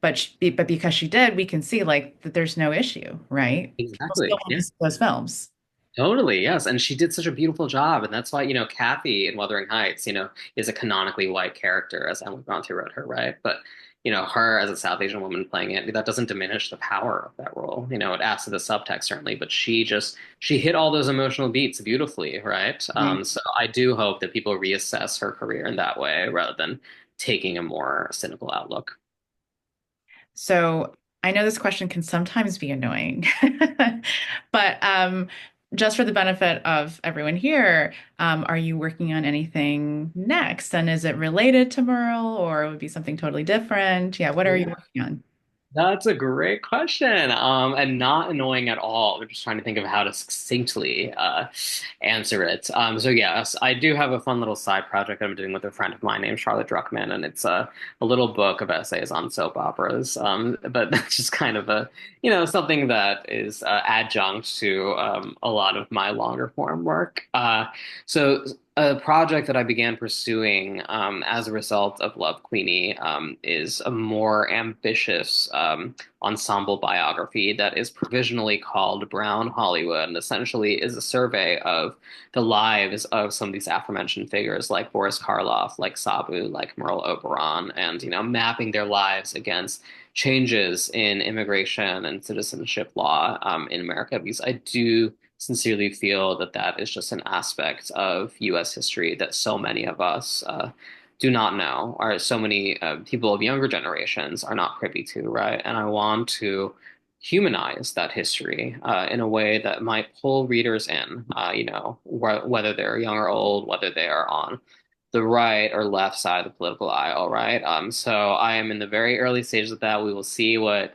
A: But because she did, we can see, like, that there's no issue, right? People still
B: exactly.
A: want
B: Yeah.
A: to see those films.
B: Totally, yes. And she did such a beautiful job. And that's why, Kathy in Wuthering Heights, is a canonically white character, as Emily Bronte wrote her, right? But, her as a South Asian woman playing it, that doesn't diminish the power of that role. It adds to the subtext, certainly, but she hit all those emotional beats beautifully, right?
A: Right.
B: So I do hope that people reassess her career in that way rather than taking a more cynical outlook.
A: So I know this question can sometimes be annoying, but just for the benefit of everyone here, are you working on anything next? And is it related to Merle, or it would be something totally different? Yeah, what are you working on?
B: That's a great question, and not annoying at all. I'm just trying to think of how to succinctly answer it. So yes, I do have a fun little side project I'm doing with a friend of mine named Charlotte Druckman, and it's a little book of essays on soap operas. But that's just kind of something that is adjunct to a lot of my longer form work. So a project that I began pursuing as a result of Love Queenie is a more ambitious ensemble biography that is provisionally called Brown Hollywood, and essentially is a survey of the lives of some of these aforementioned figures like Boris Karloff, like Sabu, like Merle Oberon, and mapping their lives against changes in immigration and citizenship law in America, because I do sincerely feel that that is just an aspect of U.S. history that so many of us do not know, or so many people of younger generations are not privy to, right? And I want to humanize that history in a way that might pull readers in, whether they're young or old, whether they are on the right or left side of the political aisle, right? So I am in the very early stages of that. We will see what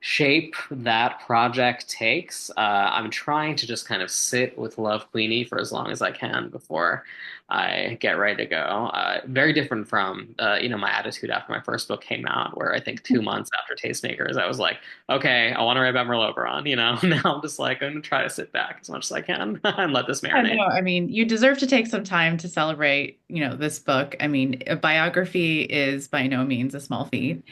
B: shape that project takes. I'm trying to just kind of sit with Love Queenie for as long as I can before I get ready to go. Very different from my attitude after my first book came out, where I think 2 months after Tastemakers, I was like, okay, I want to write about Merle Oberon. Now I'm just like, I'm gonna try to sit back as much as I can and let this
A: I know.
B: marinate.
A: I mean, you deserve to take some time to celebrate, this book. I mean, a biography is by no means a small feat,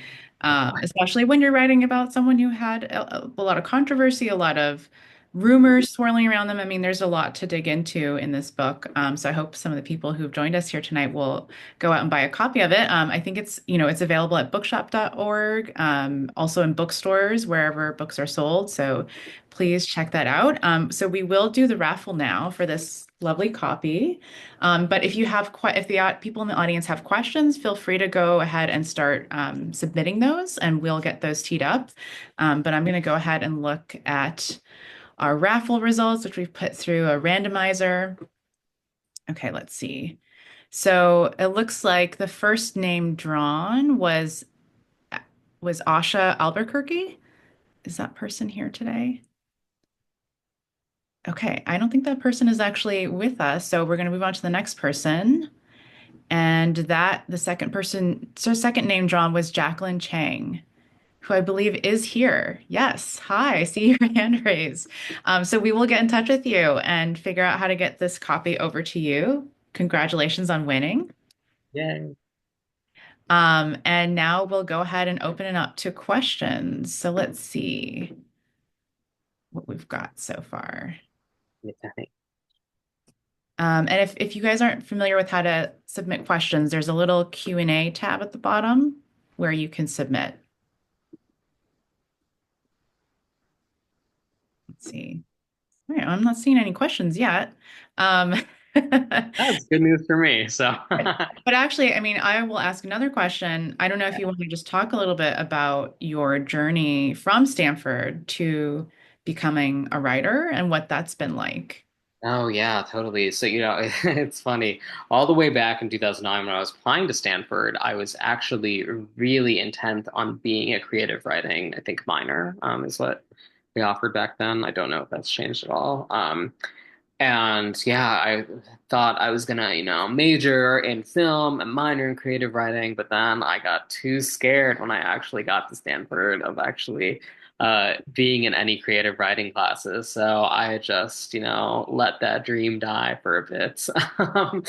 A: especially when you're writing about someone who had a lot of controversy, a lot of rumors swirling around them. I mean, there's a lot to dig into in this book. So I hope some of the people who've joined us here tonight will go out and buy a copy of it. I think it's available at bookshop.org, also in bookstores, wherever books are sold. So please check that out. So we will do the raffle now for this lovely copy. But if the people in the audience have questions, feel free to go ahead and start submitting those, and we'll get those teed up. But I'm going to go ahead and look at our raffle results, which we've put through a randomizer. Okay, let's see. So it looks like the first name drawn was Asha Albuquerque. Is that person here today? Okay, I don't think that person is actually with us, so we're going to move on to the next person. And second name drawn was Jacqueline Chang, who I believe is here. Yes. Hi, I see your hand raised. So we will get in touch with you and figure out how to get this copy over to you. Congratulations on winning.
B: Yay.
A: And now we'll go ahead and open it up to questions. So let's see what we've got so far. And if you guys aren't familiar with how to submit questions, there's a little Q&A tab at the bottom where you can submit. Let's see. All right, I'm not seeing any questions yet. Um,
B: That's good news for me. So
A: but actually, I mean, I will ask another question. I don't know if you want to just talk a little bit about your journey from Stanford to becoming a writer and what that's been like.
B: Oh yeah, totally. So, it's funny. All the way back in 2009 when I was applying to Stanford, I was actually really intent on being a creative writing, I think minor, is what they offered back then. I don't know if that's changed at all. And yeah, I thought I was gonna, major in film and minor in creative writing, but then I got too scared when I actually got to Stanford of actually being in any creative writing classes. So I just, let that dream die for a bit. Um,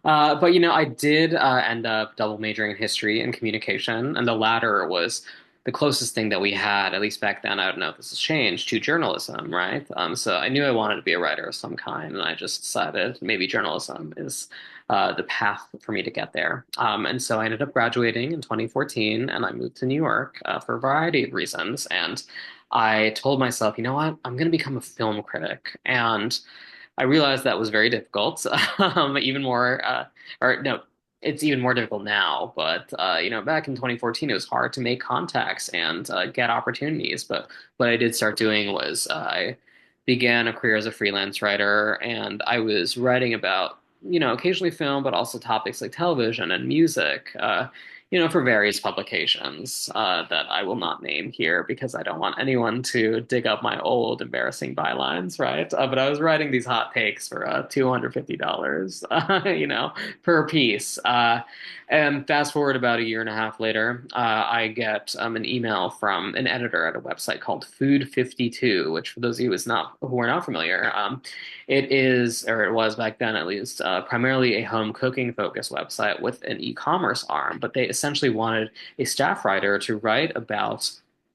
B: but I did end up double majoring in history and communication, and the latter was the closest thing that we had, at least back then, I don't know if this has changed, to journalism, right? So I knew I wanted to be a writer of some kind, and I just decided maybe journalism is the path for me to get there. And so I ended up graduating in 2014, and I moved to New York for a variety of reasons. And I told myself, you know what? I'm going to become a film critic. And I realized that was very difficult, even more, or no, it's even more difficult now. But back in 2014, it was hard to make contacts and get opportunities. But what I did start doing was I began a career as a freelance writer, and I was writing about occasionally film, but also topics like television and music. For various publications that I will not name here because I don't want anyone to dig up my old embarrassing bylines, right? But I was writing these hot takes for $250, per piece. And fast forward about a year and a half later, I get an email from an editor at a website called Food 52, which for those of you who are not familiar, it is, or it was back then at least, primarily a home cooking focused website with an e-commerce arm, but they essentially wanted a staff writer to write about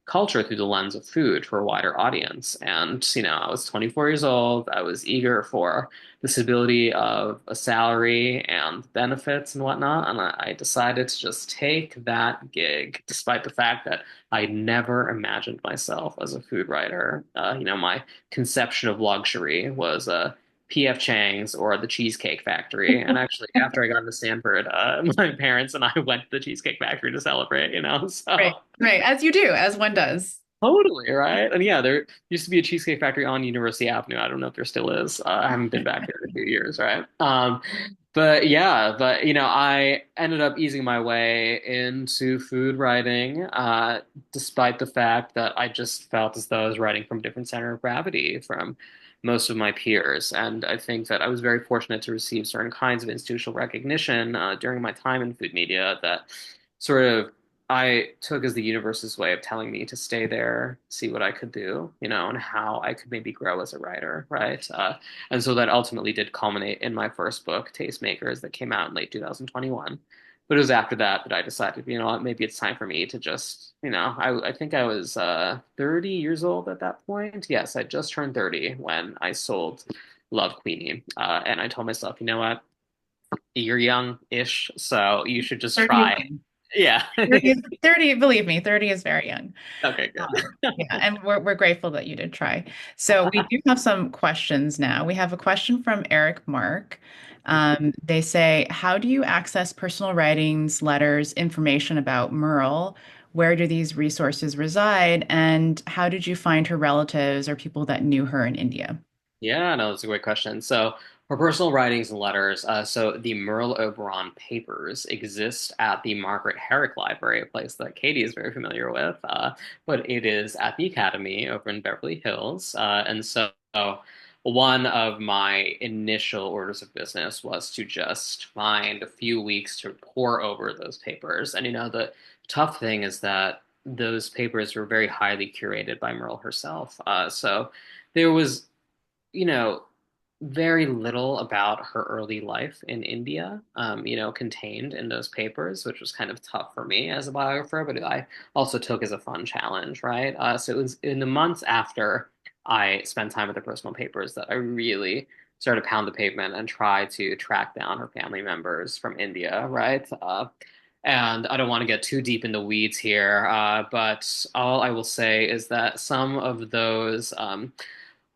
B: culture through the lens of food for a wider audience. And, I was 24 years old. I was eager for the stability of a salary and benefits and whatnot. And I decided to just take that gig, despite the fact that I never imagined myself as a food writer. My conception of luxury was P.F. Chang's or the Cheesecake Factory. And actually, after I got into Stanford, my parents and I went to the Cheesecake Factory to celebrate.
A: Right,
B: So
A: right, as you do, as one does.
B: totally, right? And yeah, there used to be a Cheesecake Factory on University Avenue. I don't know if there still is. I haven't been back there in a few years, right? But yeah, but I ended up easing my way into food writing, despite the fact that I just felt as though I was writing from a different center of gravity from most of my peers. And I think that I was very fortunate to receive certain kinds of institutional recognition during my time in food media that sort of I took as the universe's way of telling me to stay there, see what I could do, and how I could maybe grow as a writer, right? And so that ultimately did culminate in my first book, Tastemakers, that came out in late 2021. But it was after that that I decided, what, maybe it's time for me to just, I think I was 30 years old at that point. Yes, I just turned 30 when I sold Love Queenie. And I told myself, you know what, you're young-ish, so you should just
A: 30 is
B: try.
A: young.
B: Yeah.
A: 30 is, 30, believe me, 30 is very young.
B: Okay, good.
A: Yeah, and we're grateful that you did try. So we do have some questions now. We have a question from Eric Mark. They say, how do you access personal writings, letters, information about Merle? Where do these resources reside? And how did you find her relatives or people that knew her in India?
B: Yeah, no, that's a great question. So, for personal writings and letters, so the Merle Oberon papers exist at the Margaret Herrick Library, a place that Katie is very familiar with, but it is at the Academy over in Beverly Hills. And so, one of my initial orders of business was to just find a few weeks to pore over those papers. And, the tough thing is that those papers were very highly curated by Merle herself. So, there was you know, very little about her early life in India, contained in those papers, which was kind of tough for me as a biographer, but I also took as a fun challenge, right? So it was in the months after I spent time with the personal papers that I really started to pound the pavement and try to track down her family members from India, right? And I don't want to get too deep in the weeds here, but all I will say is that some of those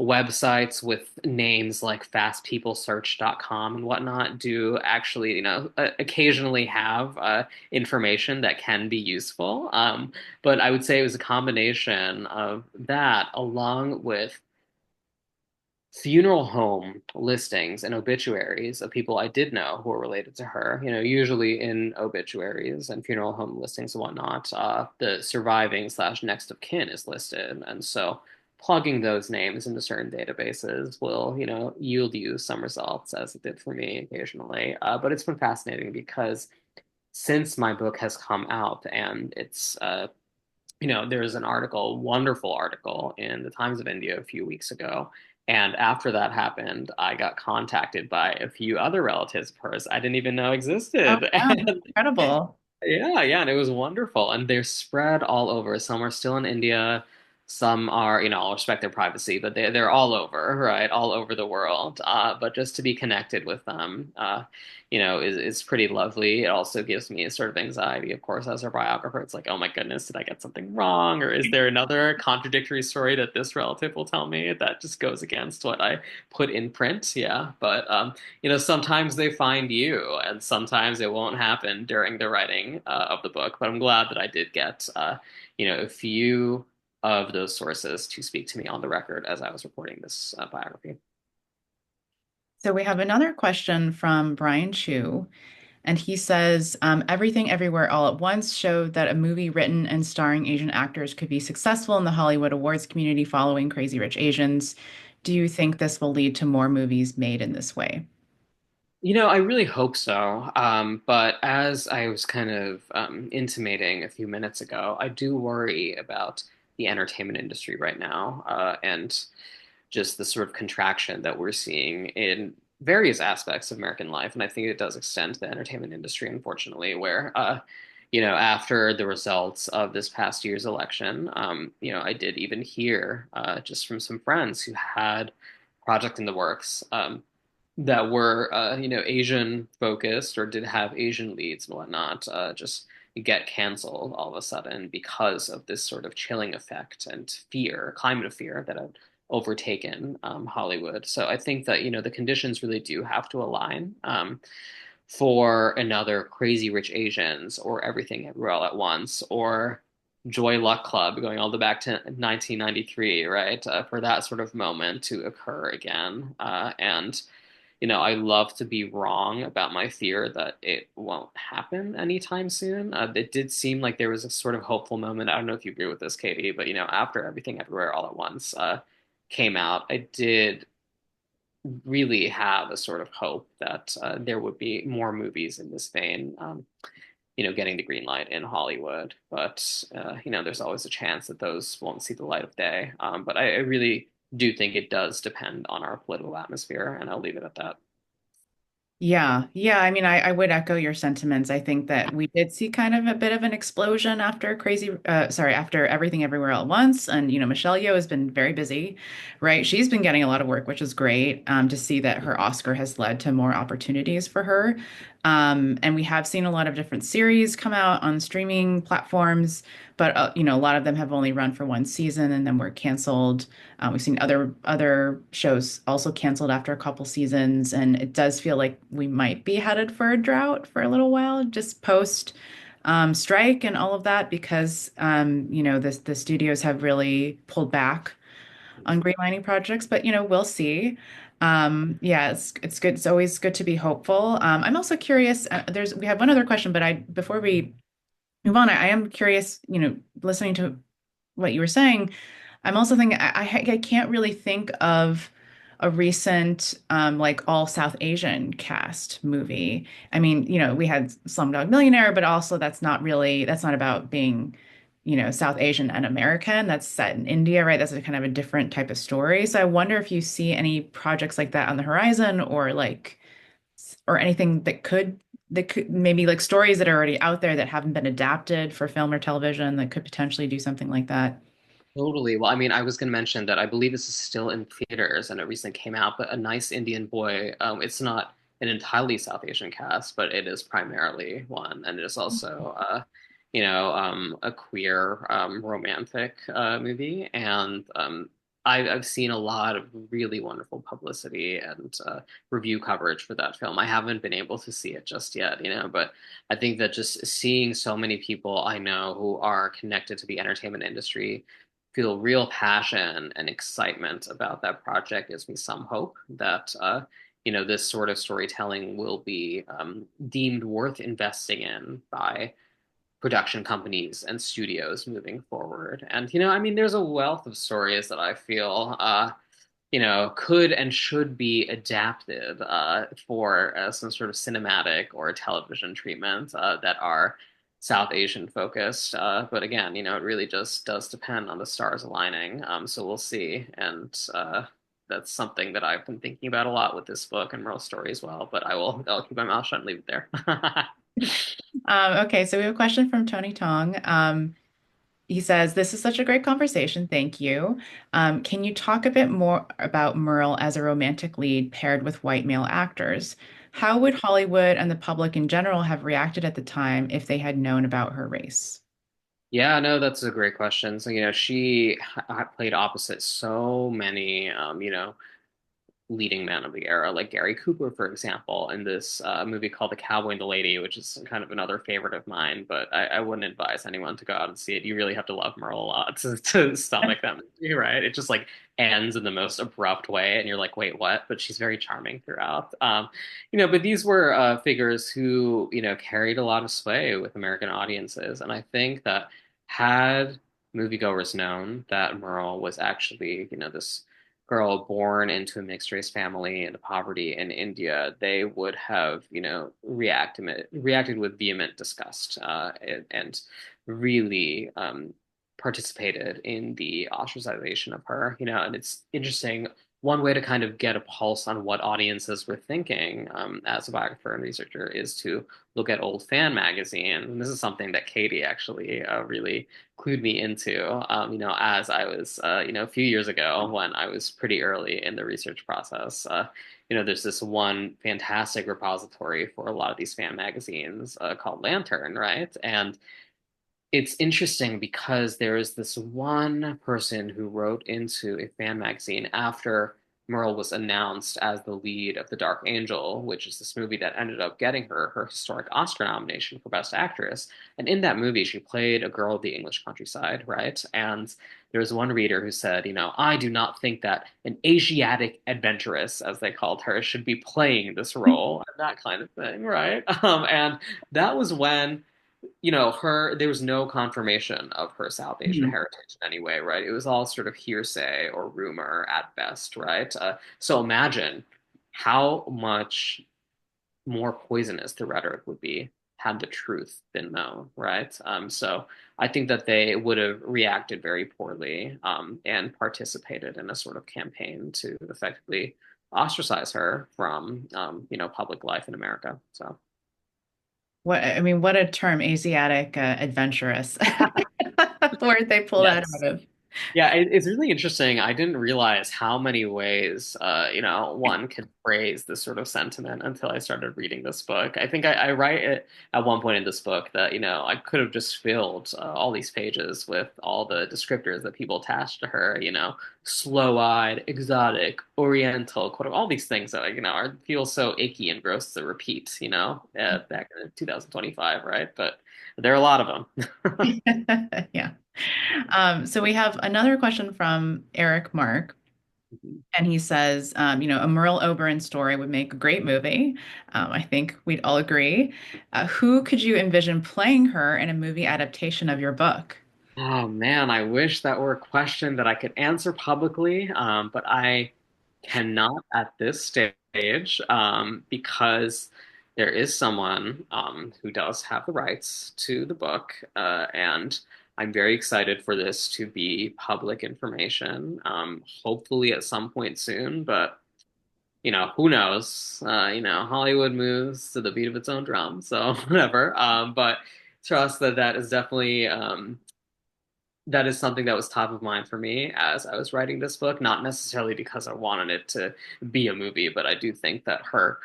B: websites with names like fastpeoplesearch.com and whatnot do actually, occasionally have information that can be useful. But I would say it was a combination of that along with funeral home listings and obituaries of people I did know who were related to her. Usually in obituaries and funeral home listings and whatnot, the surviving slash next of kin is listed. And so plugging those names into certain databases will, yield you some results, as it did for me occasionally. But it's been fascinating because since my book has come out and there's an article, wonderful article in the Times of India a few weeks ago. And after that happened, I got contacted by a few other relatives of hers I didn't even know
A: Oh,
B: existed.
A: wow, that's incredible.
B: Yeah, yeah, and it was wonderful. And they're spread all over. Some are still in India. Some are, I'll respect their privacy, but they're all over, right? All over the world. But just to be connected with them, is pretty lovely. It also gives me a sort of anxiety, of course, as a biographer. It's like, oh my goodness, did I get something wrong? Or is there another contradictory story that this relative will tell me that just goes against what I put in print? Yeah, but sometimes they find you, and sometimes it won't happen during the writing of the book. But I'm glad that I did get, a few of those sources to speak to me on the record as I was reporting this biography.
A: So we have another question from Brian Chu. And he says, Everything Everywhere All at Once showed that a movie written and starring Asian actors could be successful in the Hollywood awards community following Crazy Rich Asians. Do you think this will lead to more movies made in this way?
B: I really hope so. But as I was kind of intimating a few minutes ago, I do worry about the entertainment industry right now, and just the sort of contraction that we're seeing in various aspects of American life. And I think it does extend to the entertainment industry, unfortunately, where, after the results of this past year's election, I did even hear just from some friends who had project in the works that were, Asian focused or did have Asian leads and whatnot, just get canceled all of a sudden because of this sort of chilling effect and fear, climate of fear that had overtaken Hollywood. So I think that, the conditions really do have to align for another Crazy Rich Asians or Everything Everywhere All at Once or Joy Luck Club going all the way back to 1993, right? For that sort of moment to occur again. And I love to be wrong about my fear that it won't happen anytime soon. It did seem like there was a sort of hopeful moment. I don't know if you agree with this, Katie, but after Everything Everywhere All at Once came out, I did really have a sort of hope that there would be more movies in this vein. Getting the green light in Hollywood, but there's always a chance that those won't see the light of day. But I really do think it does depend on our political atmosphere, and I'll leave it at that.
A: Yeah, yeah. I mean, I would echo your sentiments. I think that we did see kind of a bit of an explosion after after Everything Everywhere All at Once. And, Michelle Yeoh has been very busy, right? She's been getting a lot of work, which is great, to see that her Oscar has led to more opportunities for her. And we have seen a lot of different series come out on streaming platforms, but, a lot of them have only run for one season and then were canceled. We've seen other shows also canceled after a couple seasons, and it does feel like we might be headed for a drought for a little while, just post strike and all of that, because the studios have really pulled back on greenlighting projects. But we'll see. Yeah, it's good. It's always good to be hopeful. I'm also curious. We have one other question, but I before we move on, I am curious. Listening to what you were saying. I'm also thinking I can't really think of a recent like all South Asian cast movie. I mean, we had Slumdog Millionaire, but also that's not about being, South Asian and American. That's set in India, right? That's a kind of a different type of story. So I wonder if you see any projects like that on the horizon, or anything that could maybe like stories that are already out there that haven't been adapted for film or television that could potentially do something like that.
B: Totally. Well, I mean, I was going to mention that I believe this is still in theaters and it recently came out, but A Nice Indian Boy, it's not an entirely South Asian cast, but it is primarily one. And it is also, a queer romantic movie. And I've seen a lot of really wonderful publicity and review coverage for that film. I haven't been able to see it just yet, but I think that just seeing so many people I know who are connected to the entertainment industry feel real passion and excitement about that project gives me some hope that this sort of storytelling will be deemed worth investing in by production companies and studios moving forward. And I mean, there's a wealth of stories that I feel could and should be adapted for some sort of cinematic or television treatment that are South Asian focused. But again, it really just does depend on the stars aligning. So we'll see. And that's something that I've been thinking about a lot with this book and Merle's story as well. But I'll keep my mouth shut and leave it there.
A: Okay, so we have a question from Tony Tong. He says, "This is such a great conversation. Thank you. Can you talk a bit more about Merle as a romantic lead paired with white male actors? How would Hollywood and the public in general have reacted at the time if they had known about her race?"
B: Yeah, no, that's a great question. So, she played opposite so many, leading men of the era, like Gary Cooper, for example, in this movie called The Cowboy and the Lady, which is kind of another favorite of mine, but I wouldn't advise anyone to go out and see it. You really have to love Merle a lot to stomach that movie, right? It just like ends in the most abrupt way, and you're like, wait, what? But she's very charming throughout. But these were figures who, carried a lot of sway with American audiences, and I think that had moviegoers known that Merle was actually, this girl born into a mixed race family into poverty in India, they would have, reacted with vehement disgust and really participated in the ostracization of her. And it's interesting. One way to kind of get a pulse on what audiences were thinking as a biographer and researcher is to look at old fan magazines. And this is something that Katie actually really clued me into, as I was, a few years ago when I was pretty early in the research process. There's this one fantastic repository for a lot of these fan magazines called Lantern, right? And it's interesting because there is this one person who wrote into a fan magazine after Merle was announced as the lead of The Dark Angel, which is this movie that ended up getting her her historic Oscar nomination for Best Actress. And in that movie, she played a girl of the English countryside, right? And there was one reader who said, I do not think that an Asiatic adventuress, as they called her, should be playing this role, that kind of thing, right? And that was when her there was no confirmation of her South Asian
A: Mhm.
B: heritage in any way, right? It was all sort of hearsay or rumor at best, right? So imagine how much more poisonous the rhetoric would be had the truth been known, right? So I think that they would have reacted very poorly, and participated in a sort of campaign to effectively ostracize her from, public life in America. So.
A: What a term, Asiatic adventurous. Where'd they pull that out
B: Yes.
A: of?
B: Yeah, it's really interesting. I didn't realize how many ways, one could phrase this sort of sentiment until I started reading this book. I think I write it at one point in this book that, I could have just filled all these pages with all the descriptors that people attach to her, slow-eyed, exotic, oriental, all these things that, feel so icky and gross to repeat, back in 2025, right? But there are a lot of them.
A: Yeah. So we have another question from Eric Mark, and he says, a Merle Oberon story would make a great movie. I think we'd all agree. Who could you envision playing her in a movie adaptation of your book?
B: Oh man, I wish that were a question that I could answer publicly, but I cannot at this stage, because there is someone who does have the rights to the book, and I'm very excited for this to be public information, hopefully at some point soon, but who knows? Hollywood moves to the beat of its own drum, so whatever. But trust that that is definitely. That is something that was top of mind for me as I was writing this book, not necessarily because I wanted it to be a movie, but I do think that her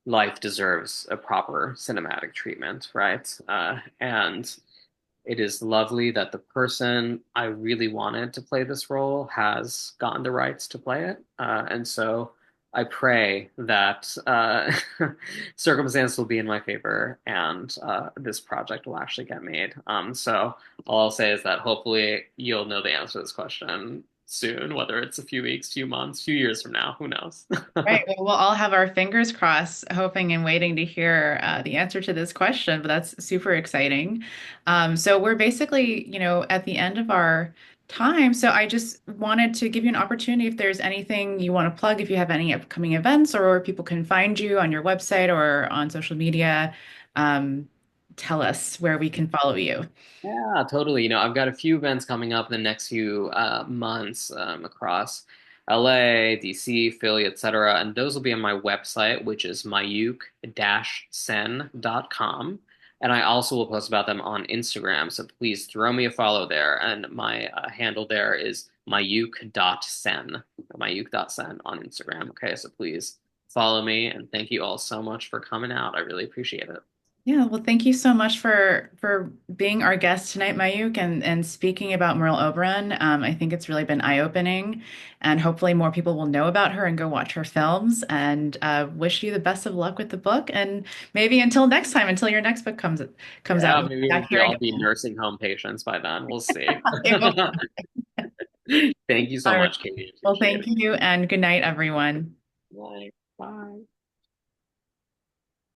B: life deserves a proper cinematic treatment, right? And it is lovely that the person I really wanted to play this role has gotten the rights to play it. And so I pray that circumstance will be in my favor and this project will actually get made. So all I'll say is that hopefully you'll know the answer to this question soon, whether it's a few weeks, few months, few years from now, who knows?
A: Right. Well, we'll all have our fingers crossed, hoping and waiting to hear the answer to this question, but that's super exciting. So we're basically, at the end of our time. So I just wanted to give you an opportunity if there's anything you want to plug, if you have any upcoming events or people can find you on your website or on social media, um, tell us where we can follow you.
B: Yeah, totally. I've got a few events coming up in the next few months, across LA, DC, Philly, etc. And those will be on my website, which is mayukh-sen.com. And I also will post about them on Instagram. So please throw me a follow there. And my handle there is mayukh.sen, mayukh.sen on Instagram. Okay, so please follow me. And thank you all so much for coming out. I really appreciate it.
A: Yeah, well, thank you so much for being our guest tonight, Mayukh, and speaking about Merle Oberon. I think it's really been eye-opening, and hopefully more people will know about her and go watch her films. And wish you the best of luck with the book, and maybe until next time, until your next book comes out,
B: Yeah,
A: we'll be
B: maybe
A: back
B: we'll
A: here
B: all be
A: again.
B: nursing home patients by then. We'll see.
A: Okay, well,
B: Thank you
A: all
B: so
A: right.
B: much, Katie.
A: Well,
B: Appreciate
A: thank
B: it.
A: you, and good night, everyone.
B: Bye. Bye.